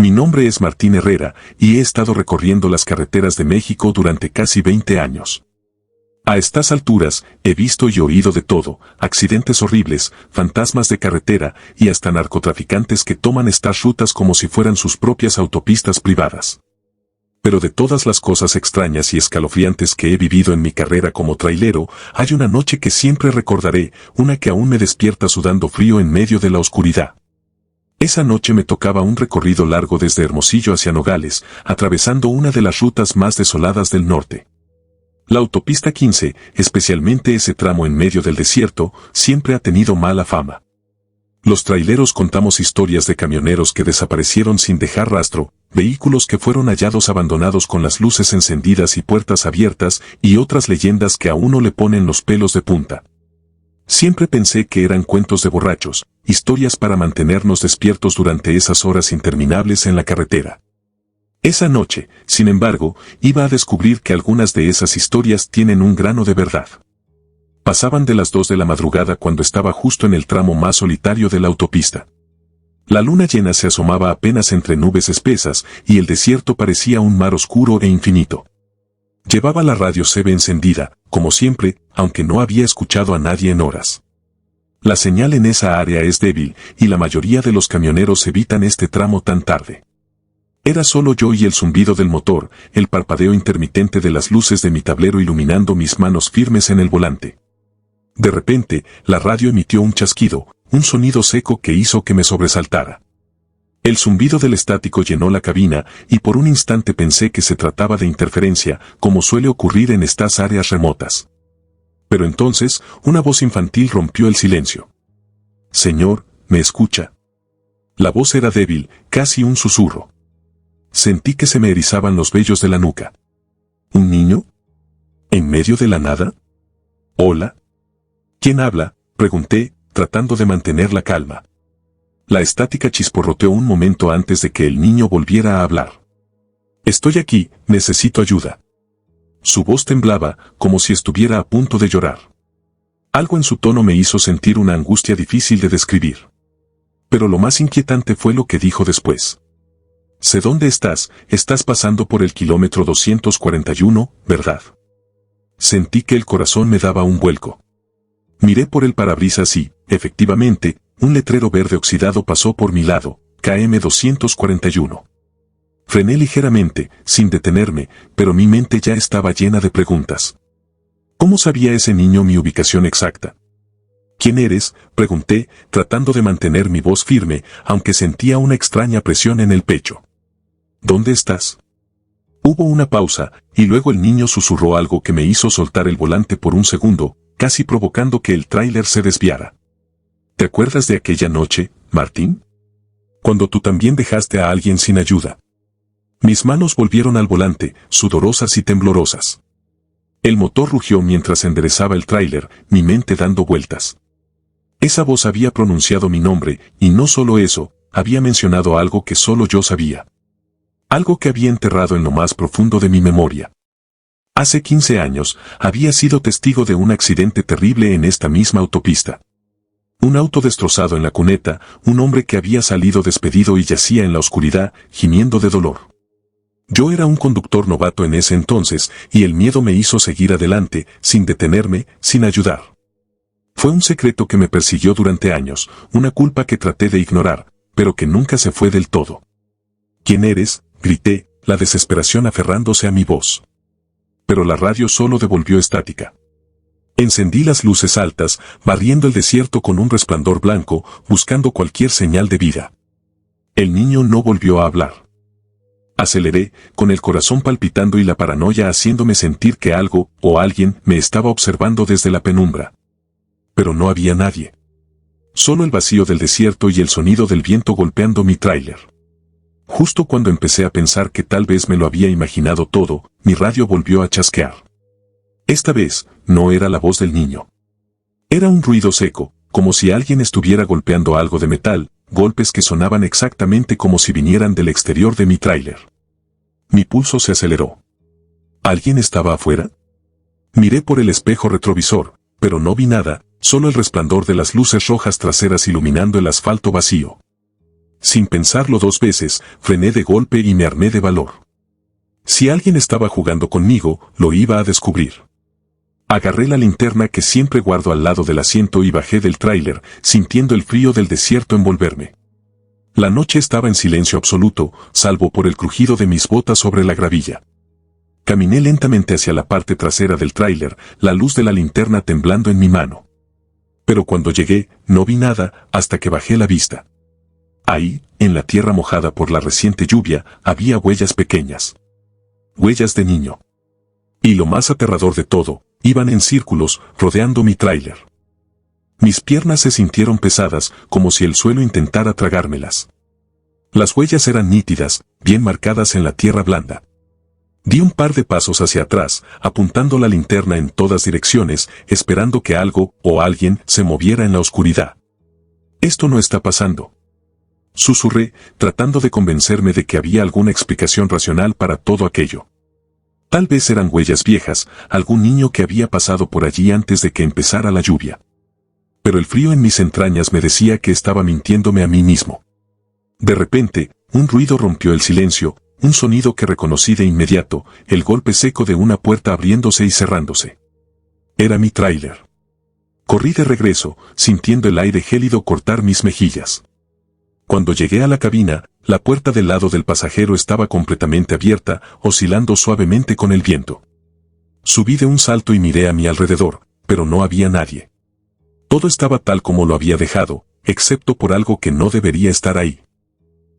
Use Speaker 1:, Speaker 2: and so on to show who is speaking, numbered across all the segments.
Speaker 1: Mi nombre es Martín Herrera y he estado recorriendo las carreteras de México durante casi 20 años. A estas alturas, he visto y oído de todo, accidentes horribles, fantasmas de carretera y hasta narcotraficantes que toman estas rutas como si fueran sus propias autopistas privadas. Pero de todas las cosas extrañas y escalofriantes que he vivido en mi carrera como trailero, hay una noche que siempre recordaré, una que aún me despierta sudando frío en medio de la oscuridad. Esa noche me tocaba un recorrido largo desde Hermosillo hacia Nogales, atravesando una de las rutas más desoladas del norte. La autopista 15, especialmente ese tramo en medio del desierto, siempre ha tenido mala fama. Los traileros contamos historias de camioneros que desaparecieron sin dejar rastro, vehículos que fueron hallados abandonados con las luces encendidas y puertas abiertas, y otras leyendas que a uno le ponen los pelos de punta. Siempre pensé que eran cuentos de borrachos, historias para mantenernos despiertos durante esas horas interminables en la carretera. Esa noche, sin embargo, iba a descubrir que algunas de esas historias tienen un grano de verdad. Pasaban de las 2 de la madrugada cuando estaba justo en el tramo más solitario de la autopista. La luna llena se asomaba apenas entre nubes espesas y el desierto parecía un mar oscuro e infinito. Llevaba la radio CB encendida, como siempre, aunque no había escuchado a nadie en horas. La señal en esa área es débil y la mayoría de los camioneros evitan este tramo tan tarde. Era solo yo y el zumbido del motor, el parpadeo intermitente de las luces de mi tablero iluminando mis manos firmes en el volante. De repente, la radio emitió un chasquido, un sonido seco que hizo que me sobresaltara. El zumbido del estático llenó la cabina y por un instante pensé que se trataba de interferencia, como suele ocurrir en estas áreas remotas. Pero entonces, una voz infantil rompió el silencio. «Señor, ¿me escucha?». La voz era débil, casi un susurro. Sentí que se me erizaban los vellos de la nuca. ¿Un niño? ¿En medio de la nada? ¿Hola? ¿Quién habla?, pregunté, tratando de mantener la calma. La estática chisporroteó un momento antes de que el niño volviera a hablar. «Estoy aquí, necesito ayuda». Su voz temblaba, como si estuviera a punto de llorar. Algo en su tono me hizo sentir una angustia difícil de describir. Pero lo más inquietante fue lo que dijo después. «Sé dónde estás pasando por el kilómetro 241, ¿verdad?». Sentí que el corazón me daba un vuelco. Miré por el parabrisas y, efectivamente, un letrero verde oxidado pasó por mi lado, KM 241. Frené ligeramente, sin detenerme, pero mi mente ya estaba llena de preguntas. ¿Cómo sabía ese niño mi ubicación exacta? «¿Quién eres?», pregunté, tratando de mantener mi voz firme, aunque sentía una extraña presión en el pecho. «¿Dónde estás?». Hubo una pausa, y luego el niño susurró algo que me hizo soltar el volante por un segundo, casi provocando que el tráiler se desviara. «¿Te acuerdas de aquella noche, Martín? Cuando tú también dejaste a alguien sin ayuda». Mis manos volvieron al volante, sudorosas y temblorosas. El motor rugió mientras enderezaba el tráiler, mi mente dando vueltas. Esa voz había pronunciado mi nombre, y no solo eso, había mencionado algo que solo yo sabía. Algo que había enterrado en lo más profundo de mi memoria. Hace 15 años, había sido testigo de un accidente terrible en esta misma autopista. Un auto destrozado en la cuneta, un hombre que había salido despedido y yacía en la oscuridad, gimiendo de dolor. Yo era un conductor novato en ese entonces, y el miedo me hizo seguir adelante, sin detenerme, sin ayudar. Fue un secreto que me persiguió durante años, una culpa que traté de ignorar, pero que nunca se fue del todo. «¿Quién eres?», grité, la desesperación aferrándose a mi voz. Pero la radio solo devolvió estática. Encendí las luces altas, barriendo el desierto con un resplandor blanco, buscando cualquier señal de vida. El niño no volvió a hablar. Aceleré, con el corazón palpitando y la paranoia haciéndome sentir que algo, o alguien, me estaba observando desde la penumbra. Pero no había nadie. Solo el vacío del desierto y el sonido del viento golpeando mi tráiler. Justo cuando empecé a pensar que tal vez me lo había imaginado todo, mi radio volvió a chasquear. Esta vez, no era la voz del niño. Era un ruido seco, como si alguien estuviera golpeando algo de metal, golpes que sonaban exactamente como si vinieran del exterior de mi tráiler. Mi pulso se aceleró. ¿Alguien estaba afuera? Miré por el espejo retrovisor, pero no vi nada, solo el resplandor de las luces rojas traseras iluminando el asfalto vacío. Sin pensarlo dos veces, frené de golpe y me armé de valor. Si alguien estaba jugando conmigo, lo iba a descubrir. Agarré la linterna que siempre guardo al lado del asiento y bajé del tráiler, sintiendo el frío del desierto envolverme. La noche estaba en silencio absoluto, salvo por el crujido de mis botas sobre la gravilla. Caminé lentamente hacia la parte trasera del tráiler, la luz de la linterna temblando en mi mano. Pero cuando llegué, no vi nada hasta que bajé la vista. Ahí, en la tierra mojada por la reciente lluvia, había huellas pequeñas. Huellas de niño. Y lo más aterrador de todo, iban en círculos, rodeando mi tráiler. Mis piernas se sintieron pesadas, como si el suelo intentara tragármelas. Las huellas eran nítidas, bien marcadas en la tierra blanda. Di un par de pasos hacia atrás, apuntando la linterna en todas direcciones, esperando que algo o alguien se moviera en la oscuridad. Esto no está pasando. Susurré, tratando de convencerme de que había alguna explicación racional para todo aquello. Tal vez eran huellas viejas, algún niño que había pasado por allí antes de que empezara la lluvia. Pero el frío en mis entrañas me decía que estaba mintiéndome a mí mismo. De repente, un ruido rompió el silencio, un sonido que reconocí de inmediato, el golpe seco de una puerta abriéndose y cerrándose. Era mi tráiler. Corrí de regreso, sintiendo el aire gélido cortar mis mejillas. Cuando llegué a la cabina, la puerta del lado del pasajero estaba completamente abierta, oscilando suavemente con el viento. Subí de un salto y miré a mi alrededor, pero no había nadie. Todo estaba tal como lo había dejado, excepto por algo que no debería estar ahí.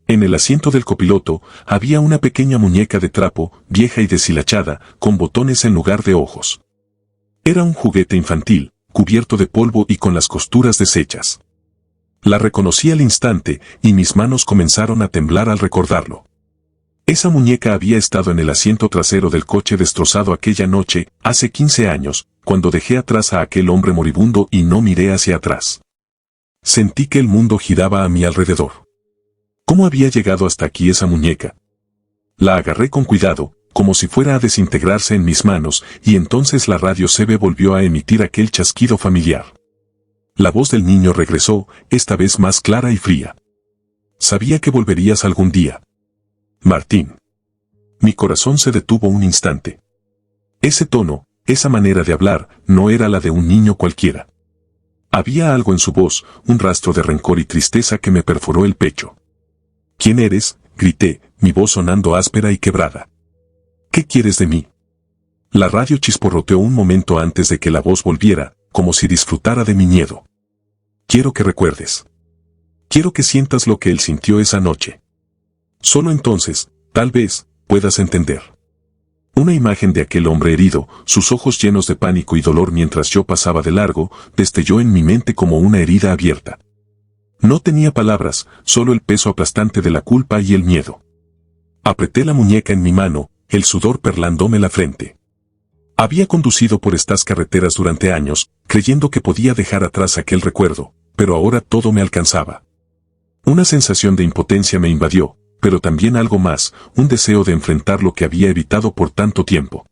Speaker 1: En el asiento del copiloto había una pequeña muñeca de trapo, vieja y deshilachada, con botones en lugar de ojos. Era un juguete infantil, cubierto de polvo y con las costuras deshechas. La reconocí al instante y mis manos comenzaron a temblar al recordarlo. Esa muñeca había estado en el asiento trasero del coche destrozado aquella noche, hace 15 años, cuando dejé atrás a aquel hombre moribundo y no miré hacia atrás. Sentí que el mundo giraba a mi alrededor. ¿Cómo había llegado hasta aquí esa muñeca? La agarré con cuidado, como si fuera a desintegrarse en mis manos, y entonces la radio CB volvió a emitir aquel chasquido familiar. La voz del niño regresó, esta vez más clara y fría. Sabía que volverías algún día. Martín. Mi corazón se detuvo un instante. Ese tono, esa manera de hablar, no era la de un niño cualquiera. Había algo en su voz, un rastro de rencor y tristeza que me perforó el pecho. ¿Quién eres?, grité, mi voz sonando áspera y quebrada. ¿Qué quieres de mí? La radio chisporroteó un momento antes de que la voz volviera, como si disfrutara de mi miedo. Quiero que recuerdes. Quiero que sientas lo que él sintió esa noche. Solo entonces, tal vez, puedas entender. Una imagen de aquel hombre herido, sus ojos llenos de pánico y dolor mientras yo pasaba de largo, destelló en mi mente como una herida abierta. No tenía palabras, solo el peso aplastante de la culpa y el miedo. Apreté la muñeca en mi mano, el sudor perlándome la frente. Había conducido por estas carreteras durante años, creyendo que podía dejar atrás aquel recuerdo, pero ahora todo me alcanzaba. Una sensación de impotencia me invadió, pero también algo más, un deseo de enfrentar lo que había evitado por tanto tiempo.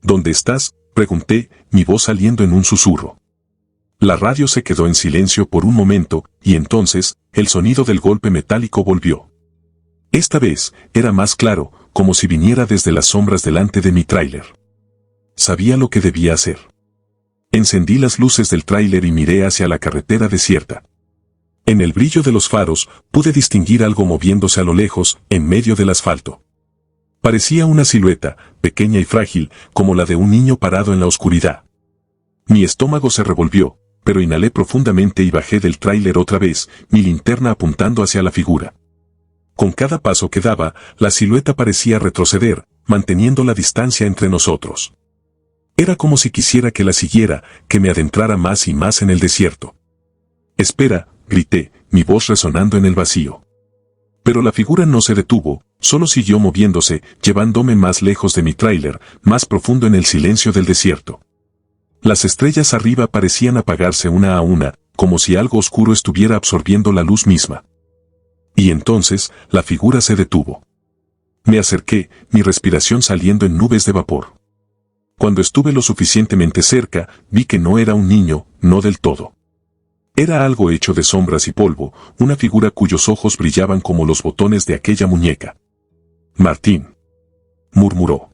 Speaker 1: ¿Dónde estás?, pregunté, mi voz saliendo en un susurro. La radio se quedó en silencio por un momento, y entonces, el sonido del golpe metálico volvió. Esta vez, era más claro, como si viniera desde las sombras delante de mi tráiler. Sabía lo que debía hacer. Encendí las luces del tráiler y miré hacia la carretera desierta. En el brillo de los faros, pude distinguir algo moviéndose a lo lejos, en medio del asfalto. Parecía una silueta, pequeña y frágil, como la de un niño parado en la oscuridad. Mi estómago se revolvió, pero inhalé profundamente y bajé del tráiler otra vez, mi linterna apuntando hacia la figura. Con cada paso que daba, la silueta parecía retroceder, manteniendo la distancia entre nosotros. Era como si quisiera que la siguiera, que me adentrara más y más en el desierto. «Espera», grité, mi voz resonando en el vacío. Pero la figura no se detuvo, solo siguió moviéndose, llevándome más lejos de mi tráiler, más profundo en el silencio del desierto. Las estrellas arriba parecían apagarse una a una, como si algo oscuro estuviera absorbiendo la luz misma. Y entonces, la figura se detuvo. Me acerqué, mi respiración saliendo en nubes de vapor. Cuando estuve lo suficientemente cerca, vi que no era un niño, no del todo. Era algo hecho de sombras y polvo, una figura cuyos ojos brillaban como los botones de aquella muñeca. Martín, murmuró.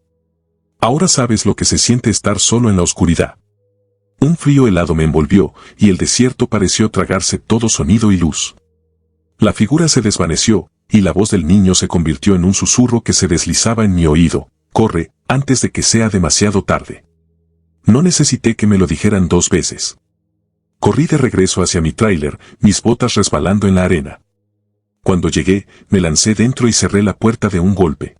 Speaker 1: Ahora sabes lo que se siente estar solo en la oscuridad. Un frío helado me envolvió, y el desierto pareció tragarse todo sonido y luz. La figura se desvaneció, y la voz del niño se convirtió en un susurro que se deslizaba en mi oído. Corre, antes de que sea demasiado tarde. No necesité que me lo dijeran 2 veces. Corrí de regreso hacia mi tráiler, mis botas resbalando en la arena. Cuando llegué, me lancé dentro y cerré la puerta de un golpe.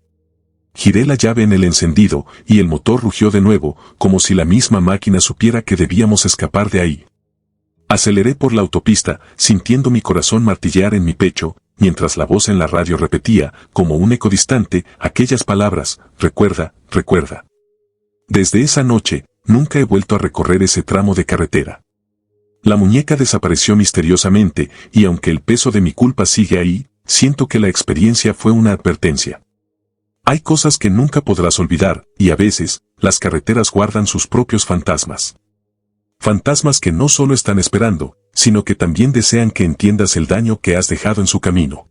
Speaker 1: Giré la llave en el encendido, y el motor rugió de nuevo, como si la misma máquina supiera que debíamos escapar de ahí. Aceleré por la autopista, sintiendo mi corazón martillear en mi pecho, mientras la voz en la radio repetía, como un eco distante, aquellas palabras: recuerda, recuerda. Desde esa noche, nunca he vuelto a recorrer ese tramo de carretera. La muñeca desapareció misteriosamente, y aunque el peso de mi culpa sigue ahí, siento que la experiencia fue una advertencia. Hay cosas que nunca podrás olvidar, y a veces, las carreteras guardan sus propios fantasmas. Fantasmas que no solo están esperando, sino que también desean que entiendas el daño que has dejado en su camino.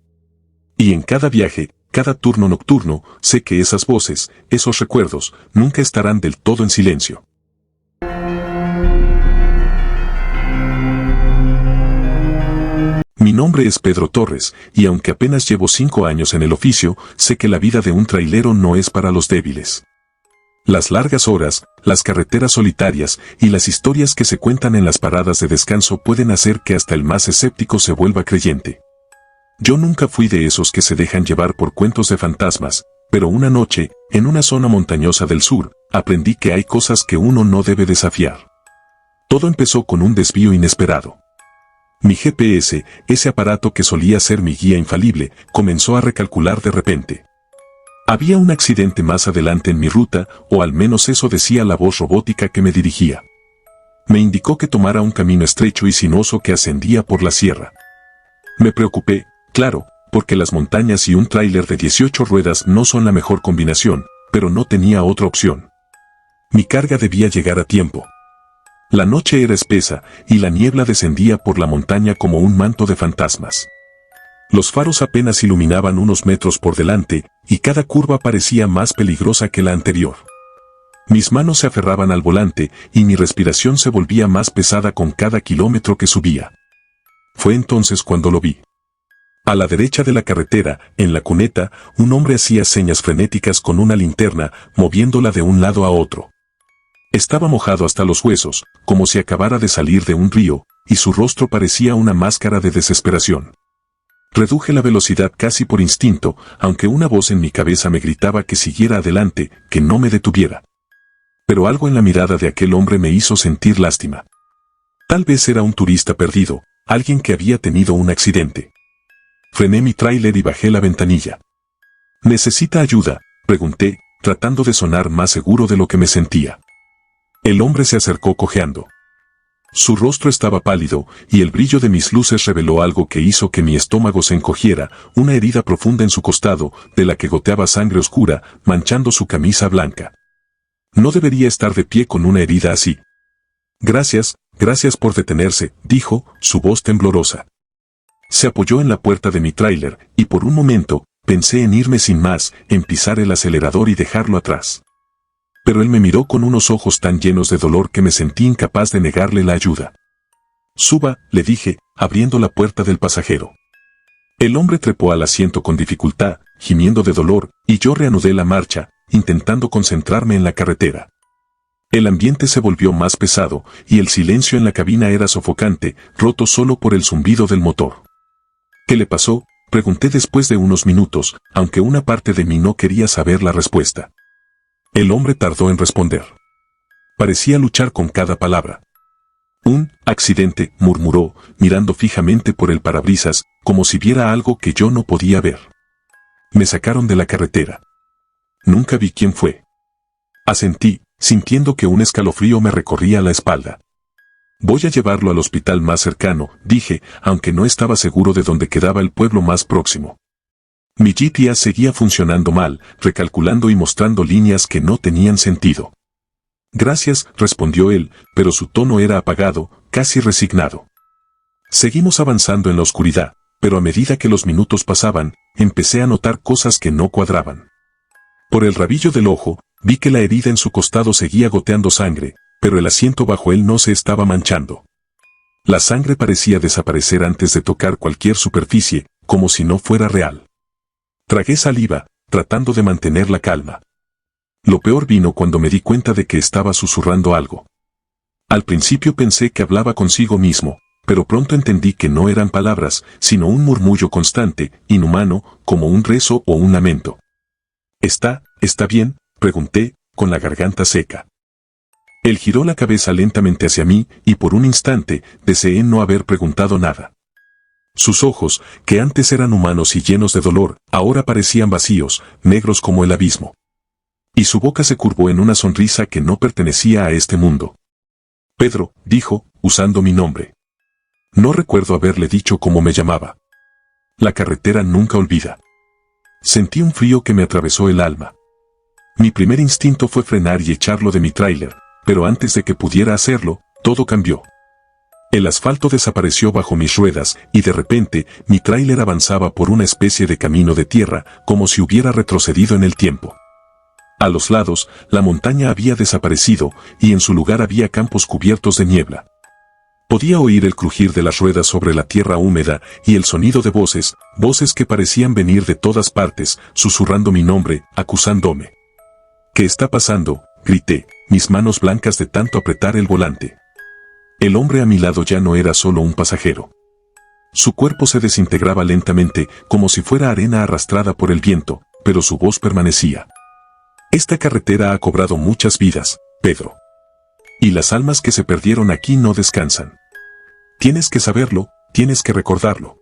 Speaker 1: Y en cada viaje, cada turno nocturno, sé que esas voces, esos recuerdos, nunca estarán del todo en silencio. Mi nombre es Pedro Torres, y aunque apenas llevo 5 años en el oficio, sé que la vida de un trailero no es para los débiles. Las largas horas, las carreteras solitarias y las historias que se cuentan en las paradas de descanso pueden hacer que hasta el más escéptico se vuelva creyente. Yo nunca fui de esos que se dejan llevar por cuentos de fantasmas, pero una noche, en una zona montañosa del sur, aprendí que hay cosas que uno no debe desafiar. Todo empezó con un desvío inesperado. Mi GPS, ese aparato que solía ser mi guía infalible, comenzó a recalcular de repente. Había un accidente más adelante en mi ruta, o al menos eso decía la voz robótica que me dirigía. Me indicó que tomara un camino estrecho y sinuoso que ascendía por la sierra. Me preocupé, claro, porque las montañas y un tráiler de 18 ruedas no son la mejor combinación, pero no tenía otra opción. Mi carga debía llegar a tiempo. La noche era espesa, y la niebla descendía por la montaña como un manto de fantasmas. Los faros apenas iluminaban unos metros por delante, y cada curva parecía más peligrosa que la anterior. Mis manos se aferraban al volante, y mi respiración se volvía más pesada con cada kilómetro que subía. Fue entonces cuando lo vi. A la derecha de la carretera, en la cuneta, un hombre hacía señas frenéticas con una linterna, moviéndola de un lado a otro. Estaba mojado hasta los huesos, como si acabara de salir de un río, y su rostro parecía una máscara de desesperación. Reduje la velocidad casi por instinto, aunque una voz en mi cabeza me gritaba que siguiera adelante, que no me detuviera. Pero algo en la mirada de aquel hombre me hizo sentir lástima. Tal vez era un turista perdido, alguien que había tenido un accidente. Frené mi tráiler y bajé la ventanilla. ¿Necesita ayuda?, pregunté, tratando de sonar más seguro de lo que me sentía. El hombre se acercó cojeando. Su rostro estaba pálido, y el brillo de mis luces reveló algo que hizo que mi estómago se encogiera, una herida profunda en su costado, de la que goteaba sangre oscura, manchando su camisa blanca. No debería estar de pie con una herida así. Gracias por detenerse, dijo, su voz temblorosa. Se apoyó en la puerta de mi tráiler, y por un momento, pensé en irme sin más, en pisar el acelerador y dejarlo atrás. Pero él me miró con unos ojos tan llenos de dolor que me sentí incapaz de negarle la ayuda. Suba, le dije, abriendo la puerta del pasajero. El hombre trepó al asiento con dificultad, gimiendo de dolor, y yo reanudé la marcha, intentando concentrarme en la carretera. El ambiente se volvió más pesado, y el silencio en la cabina era sofocante, roto solo por el zumbido del motor. ¿Qué le pasó?, pregunté después de unos minutos, aunque una parte de mí no quería saber la respuesta. El hombre tardó en responder. Parecía luchar con cada palabra. Un accidente, murmuró, mirando fijamente por el parabrisas, como si viera algo que yo no podía ver. Me sacaron de la carretera. Nunca vi quién fue. Asentí, sintiendo que un escalofrío me recorría la espalda. Voy a llevarlo al hospital más cercano, dije, aunque no estaba seguro de dónde quedaba el pueblo más próximo. Mi GPS seguía funcionando mal, recalculando y mostrando líneas que no tenían sentido. Gracias, respondió él, pero su tono era apagado, casi resignado. Seguimos avanzando en la oscuridad, pero a medida que los minutos pasaban, empecé a notar cosas que no cuadraban. Por el rabillo del ojo, vi que la herida en su costado seguía goteando sangre, pero el asiento bajo él no se estaba manchando. La sangre parecía desaparecer antes de tocar cualquier superficie, como si no fuera real. Tragué saliva, tratando de mantener la calma. Lo peor vino cuando me di cuenta de que estaba susurrando algo. Al principio pensé que hablaba consigo mismo, pero pronto entendí que no eran palabras, sino un murmullo constante, inhumano, como un rezo o un lamento. ¿Está bien?, pregunté, con la garganta seca. Él giró la cabeza lentamente hacia mí, y por un instante, deseé no haber preguntado nada. Sus ojos, que antes eran humanos y llenos de dolor, ahora parecían vacíos, negros como el abismo. Y su boca se curvó en una sonrisa que no pertenecía a este mundo. Pedro, dijo, usando mi nombre. No recuerdo haberle dicho cómo me llamaba. La carretera nunca olvida. Sentí un frío que me atravesó el alma. Mi primer instinto fue frenar y echarlo de mi tráiler, pero antes de que pudiera hacerlo, todo cambió. El asfalto desapareció bajo mis ruedas y de repente mi tráiler avanzaba por una especie de camino de tierra, como si hubiera retrocedido en el tiempo. A los lados, la montaña había desaparecido y en su lugar había campos cubiertos de niebla. Podía oír el crujir de las ruedas sobre la tierra húmeda y el sonido de voces que parecían venir de todas partes, susurrando mi nombre, acusándome. ¿Qué está pasando?, grité, mis manos blancas de tanto apretar el volante. El hombre a mi lado ya no era solo un pasajero. Su cuerpo se desintegraba lentamente, como si fuera arena arrastrada por el viento, pero su voz permanecía. Esta carretera ha cobrado muchas vidas, Pedro. Y las almas que se perdieron aquí no descansan. Tienes que saberlo, tienes que recordarlo.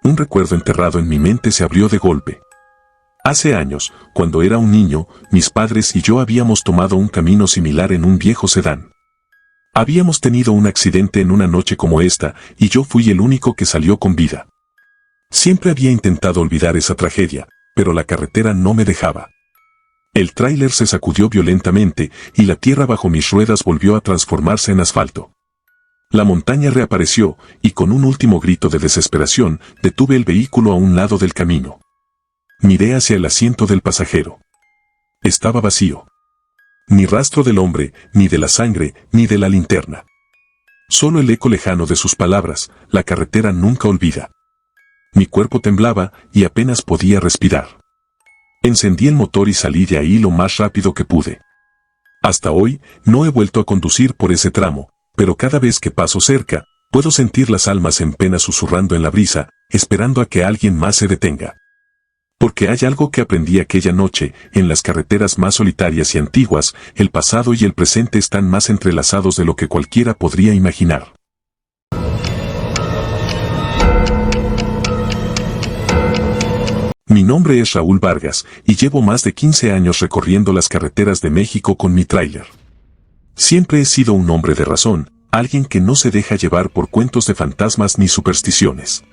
Speaker 1: Un recuerdo enterrado en mi mente se abrió de golpe. Hace años, cuando era un niño, mis padres y yo habíamos tomado un camino similar en un viejo sedán. Habíamos tenido un accidente en una noche como esta, y yo fui el único que salió con vida. Siempre había intentado olvidar esa tragedia, pero la carretera no me dejaba. El tráiler se sacudió violentamente, y la tierra bajo mis ruedas volvió a transformarse en asfalto. La montaña reapareció, y con un último grito de desesperación, detuve el vehículo a un lado del camino. Miré hacia el asiento del pasajero. Estaba vacío. Ni rastro del hombre, ni de la sangre, ni de la linterna. Solo el eco lejano de sus palabras, la carretera nunca olvida. Mi cuerpo temblaba, y apenas podía respirar. Encendí el motor y salí de ahí lo más rápido que pude. Hasta hoy, no he vuelto a conducir por ese tramo, pero cada vez que paso cerca, puedo sentir las almas en pena susurrando en la brisa, esperando a que alguien más se detenga. Porque hay algo que aprendí aquella noche, en las carreteras más solitarias y antiguas, el pasado y el presente están más entrelazados de lo que cualquiera podría imaginar. Mi nombre es Raúl Vargas, y llevo más de 15 años recorriendo las carreteras de México con mi tráiler. Siempre he sido un hombre de razón, alguien que no se deja llevar por cuentos de fantasmas ni supersticiones.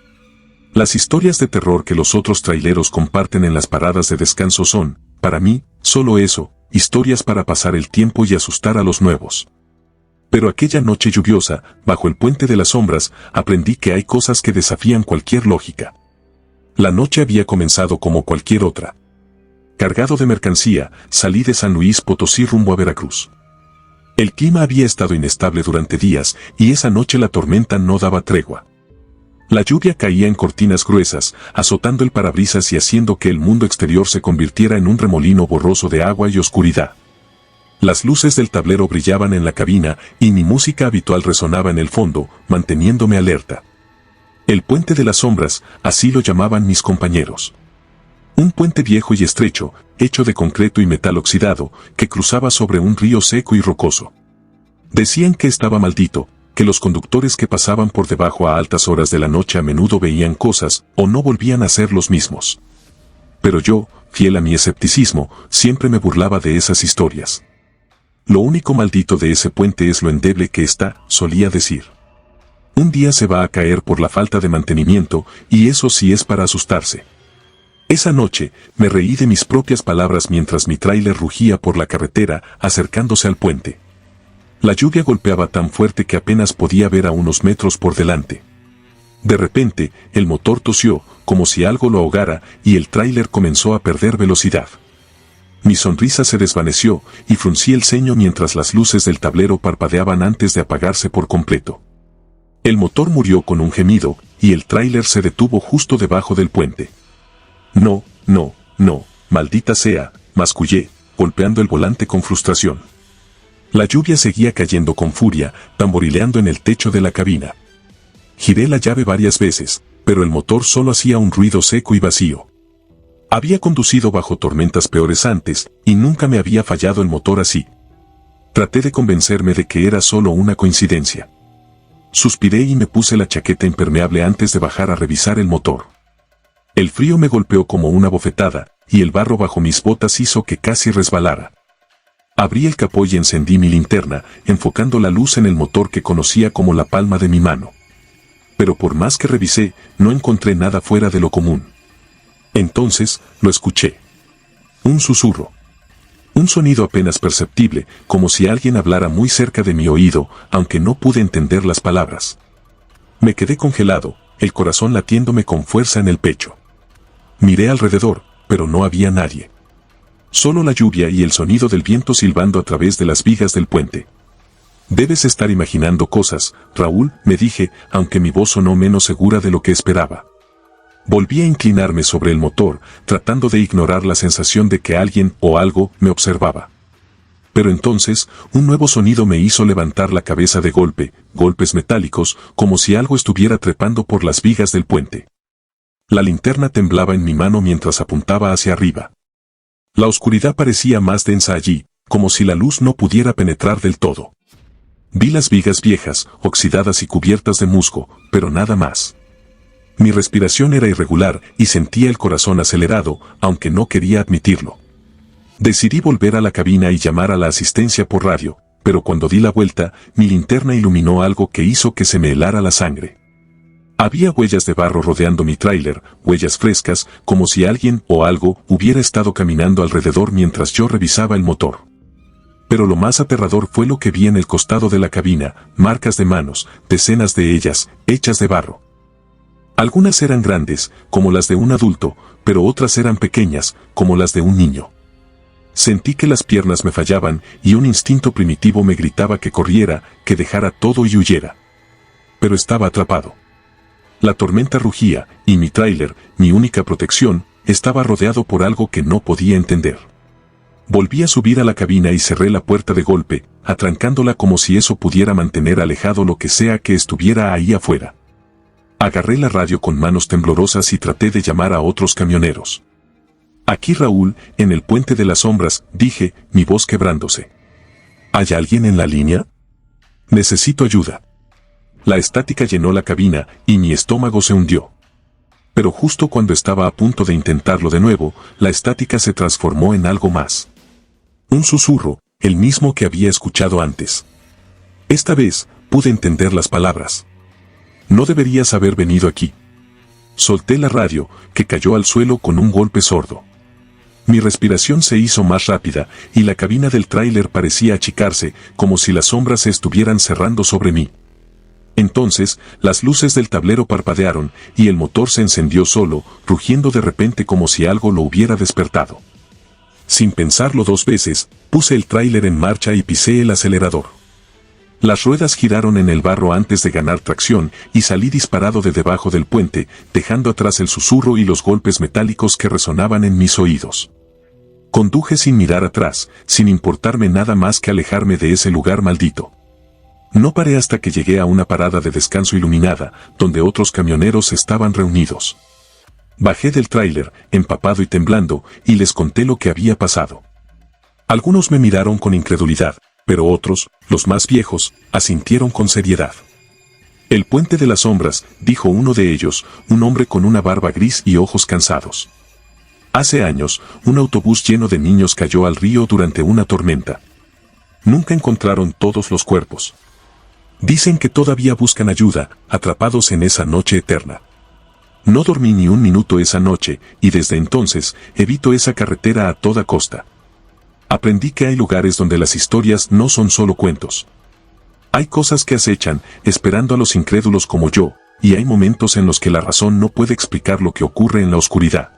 Speaker 1: Las historias de terror que los otros traileros comparten en las paradas de descanso son, para mí, solo eso, historias para pasar el tiempo y asustar a los nuevos. Pero aquella noche lluviosa, bajo el puente de las sombras, aprendí que hay cosas que desafían cualquier lógica. La noche había comenzado como cualquier otra. Cargado de mercancía, salí de San Luis Potosí rumbo a Veracruz. El clima había estado inestable durante días, y esa noche la tormenta no daba tregua. La lluvia caía en cortinas gruesas, azotando el parabrisas y haciendo que el mundo exterior se convirtiera en un remolino borroso de agua y oscuridad. Las luces del tablero brillaban en la cabina, y mi música habitual resonaba en el fondo, manteniéndome alerta. El puente de las sombras, así lo llamaban mis compañeros. Un puente viejo y estrecho, hecho de concreto y metal oxidado, que cruzaba sobre un río seco y rocoso. Decían que estaba maldito, que los conductores que pasaban por debajo a altas horas de la noche a menudo veían cosas, o no volvían a ser los mismos. Pero yo, fiel a mi escepticismo, siempre me burlaba de esas historias. Lo único maldito de ese puente es lo endeble que está, solía decir. Un día se va a caer por la falta de mantenimiento, y eso sí es para asustarse. Esa noche, me reí de mis propias palabras mientras mi tráiler rugía por la carretera, acercándose al puente. La lluvia golpeaba tan fuerte que apenas podía ver a unos metros por delante. De repente, el motor tosió, como si algo lo ahogara, y el tráiler comenzó a perder velocidad. Mi sonrisa se desvaneció, y fruncí el ceño mientras las luces del tablero parpadeaban antes de apagarse por completo. El motor murió con un gemido, y el tráiler se detuvo justo debajo del puente. No, no, no, maldita sea, mascullé, golpeando el volante con frustración. La lluvia seguía cayendo con furia, tamborileando en el techo de la cabina. Giré la llave varias veces, pero el motor solo hacía un ruido seco y vacío. Había conducido bajo tormentas peores antes, y nunca me había fallado el motor así. Traté de convencerme de que era solo una coincidencia. Suspiré y me puse la chaqueta impermeable antes de bajar a revisar el motor. El frío me golpeó como una bofetada, y el barro bajo mis botas hizo que casi resbalara. Abrí el capó y encendí mi linterna, enfocando la luz en el motor que conocía como la palma de mi mano. Pero por más que revisé, no encontré nada fuera de lo común. Entonces, lo escuché. Un susurro. Un sonido apenas perceptible, como si alguien hablara muy cerca de mi oído, aunque no pude entender las palabras. Me quedé congelado, el corazón latiéndome con fuerza en el pecho. Miré alrededor, pero no había nadie. Solo la lluvia y el sonido del viento silbando a través de las vigas del puente. Debes estar imaginando cosas, Raúl, me dije, aunque mi voz sonó menos segura de lo que esperaba. Volví a inclinarme sobre el motor, tratando de ignorar la sensación de que alguien o algo me observaba. Pero entonces, un nuevo sonido me hizo levantar la cabeza de golpe, golpes metálicos, como si algo estuviera trepando por las vigas del puente. La linterna temblaba en mi mano mientras apuntaba hacia arriba. La oscuridad parecía más densa allí, como si la luz no pudiera penetrar del todo. Vi las vigas viejas, oxidadas y cubiertas de musgo, pero nada más. Mi respiración era irregular y sentía el corazón acelerado, aunque no quería admitirlo. Decidí volver a la cabina y llamar a la asistencia por radio, pero cuando di la vuelta, mi linterna iluminó algo que hizo que se me helara la sangre. Había huellas de barro rodeando mi tráiler, huellas frescas, como si alguien o algo hubiera estado caminando alrededor mientras yo revisaba el motor. Pero lo más aterrador fue lo que vi en el costado de la cabina, marcas de manos, decenas de ellas, hechas de barro. Algunas eran grandes, como las de un adulto, pero otras eran pequeñas, como las de un niño. Sentí que las piernas me fallaban y un instinto primitivo me gritaba que corriera, que dejara todo y huyera. Pero estaba atrapado. La tormenta rugía, y mi tráiler, mi única protección, estaba rodeado por algo que no podía entender. Volví a subir a la cabina y cerré la puerta de golpe, atrancándola como si eso pudiera mantener alejado lo que sea que estuviera ahí afuera. Agarré la radio con manos temblorosas y traté de llamar a otros camioneros. Aquí Raúl, en el puente de las sombras, dije, mi voz quebrándose. ¿Hay alguien en la línea? Necesito ayuda. La estática llenó la cabina y mi estómago se hundió. Pero justo cuando estaba a punto de intentarlo de nuevo, la estática se transformó en algo más. Un susurro, el mismo que había escuchado antes. Esta vez, pude entender las palabras. No deberías haber venido aquí. Solté la radio, que cayó al suelo con un golpe sordo. Mi respiración se hizo más rápida, y la cabina del tráiler parecía achicarse, como si las sombras se estuvieran cerrando sobre mí. Entonces, las luces del tablero parpadearon, y el motor se encendió solo, rugiendo de repente como si algo lo hubiera despertado. Sin pensarlo dos veces, puse el tráiler en marcha y pisé el acelerador. Las ruedas giraron en el barro antes de ganar tracción, y salí disparado de debajo del puente, dejando atrás el susurro y los golpes metálicos que resonaban en mis oídos. Conduje sin mirar atrás, sin importarme nada más que alejarme de ese lugar maldito. No paré hasta que llegué a una parada de descanso iluminada, donde otros camioneros estaban reunidos. Bajé del tráiler, empapado y temblando, y les conté lo que había pasado. Algunos me miraron con incredulidad, pero otros, los más viejos, asintieron con seriedad. El puente de las sombras, dijo uno de ellos, un hombre con una barba gris y ojos cansados. Hace años, un autobús lleno de niños cayó al río durante una tormenta. Nunca encontraron todos los cuerpos. Dicen que todavía buscan ayuda, atrapados en esa noche eterna. No dormí ni un minuto esa noche, y desde entonces, evito esa carretera a toda costa. Aprendí que hay lugares donde las historias no son solo cuentos. Hay cosas que acechan, esperando a los incrédulos como yo, y hay momentos en los que la razón no puede explicar lo que ocurre en la oscuridad.